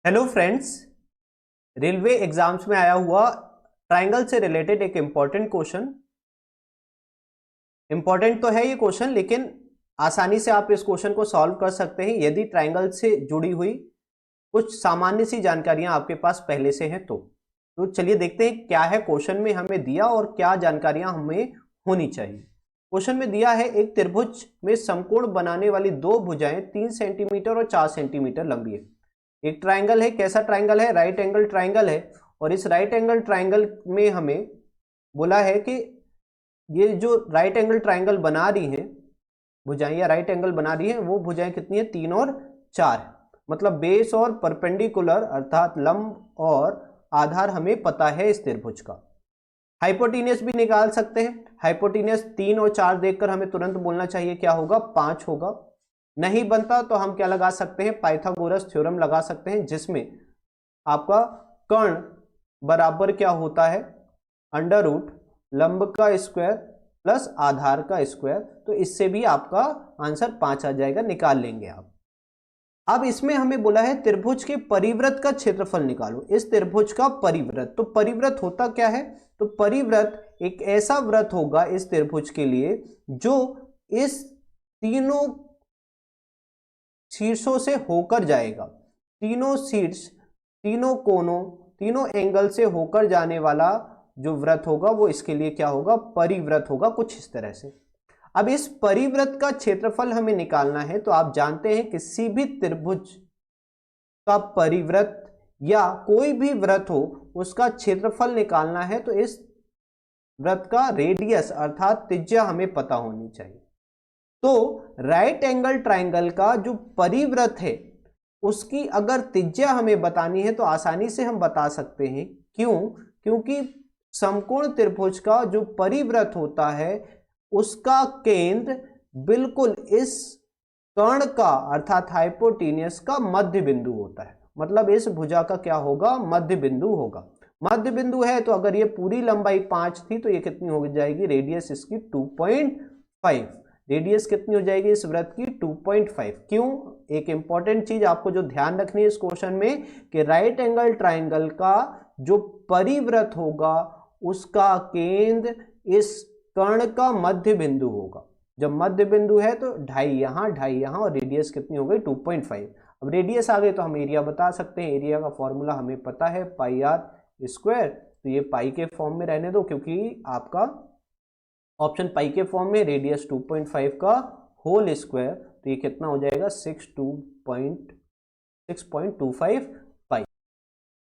Hello friends, railway exams में आया हुआ ट्रायंगल से रिलेटेड एक इंपॉर्टेंट क्वेश्चन। इंपॉर्टेंट तो है ये क्वेश्चन, लेकिन आसानी से आप इस क्वेश्चन को सॉल्व कर सकते हैं यदि ट्रायंगल से जुड़ी हुई कुछ सामान्य सी जानकारियां आपके पास पहले से हैं तो चलिए देखते हैं क्या है क्वेश्चन में हमें दिया और क्या जानकारियां हमें होनी चाहिए। क्वेश्चन में दिया है एक त्रिभुज में समकोण बनाने वाली दो भुजाएं 3 सेंटीमीटर और 4 सेंटीमीटर लंबी है। एक ट्रायंगल है, कैसा ट्रायंगल है? राइट एंगल ट्रायंगल है। और इस राइट एंगल ट्रायंगल में हमें बोला है कि ये जो राइट एंगल ट्रायंगल बना रही हैं भुजाएं या राइट एंगल बना रही हैं, वो भुजाएं कितनी है? 3 और 4। मतलब बेस और परपेंडिकुलर अर्थात लंब और आधार हमें पता है इस त्रिभुज का। हाइपोटेन्यूज भी निकाल सकते हैं। हाइपोटेन्यूज 3 और 4 देखकर हमें तुरंत बोलना चाहिए क्या होगा? 5 होगा। नहीं बनता तो हम क्या लगा सकते हैं? पाइथागोरस थ्योरम लगा सकते हैं, जिसमें आपका कर्ण बराबर क्या होता है? अंडर रूट लंब का स्क्वायर प्लस आधार का स्क्वायर। तो इससे भी आपका आंसर 5 आ जाएगा, निकाल लेंगे आप। अब इसमें हमें बोला है त्रिभुज के परिव्रत का क्षेत्रफल निकालो। इस त्रिभुज का परिव्रत, तो परिव्रत होता क्या है? तो परिव्रत एक ऐसा व्रत होगा इस त्रिभुज के लिए जो इस तीनों शीर्षों से होकर जाएगा। तीनों शीर्ष, तीनों कोनों, तीनों एंगल से होकर जाने वाला जो व्रत होगा वो इसके लिए क्या होगा? परिव्रत होगा, कुछ इस तरह से। अब इस परिव्रत का क्षेत्रफल हमें निकालना है, तो आप जानते हैं किसी भी त्रिभुज का परिव्रत या कोई भी व्रत हो उसका क्षेत्रफल निकालना है तो इस व्रत का रेडियस अर्थात त्रिज्या हमें पता होनी चाहिए। तो राइट एंगल ट्रायंगल का जो परिव्रत है उसकी अगर त्रिज्या हमें बतानी है तो आसानी से हम बता सकते हैं। क्यों? क्योंकि समकोण त्रिभुज का जो परिव्रत होता है उसका केंद्र बिल्कुल इस कर्ण का अर्थात हाइपोटेन्यूज का मध्य बिंदु होता है। मतलब इस भुजा का क्या होगा? मध्य बिंदु होगा। मध्य बिंदु है तो अगर ये पूरी लंबाई 5 थी तो ये कितनी हो जाएगी? रेडियस इसकी 2.5। रेडियस कितनी हो जाएगी इस व्रत की? 2.5। क्यों? एक इंपॉर्टेंट चीज आपको जो ध्यान रखनी है इस क्वेश्चन में कि राइट एंगल ट्रायंगल का जो परिव्रत होगा उसका केंद्र इस कर्ण का मध्य बिंदु होगा। जब मध्य बिंदु है तो 2.5 यहां, 2.5 यहां, और रेडियस कितनी हो गई? 2.5। अब रेडियस आ गई तो हम एरिया बता सकते हैं। एरिया का फॉर्मूला हमें पता है, पाई आर स्क्वायर। तो ये पाई के फॉर्म में रहने दो क्योंकि आपका ऑप्शन पाई के फॉर्म में। रेडियस 2.5 का होल स्क्वायर, तो ये कितना हो जाएगा? 6.25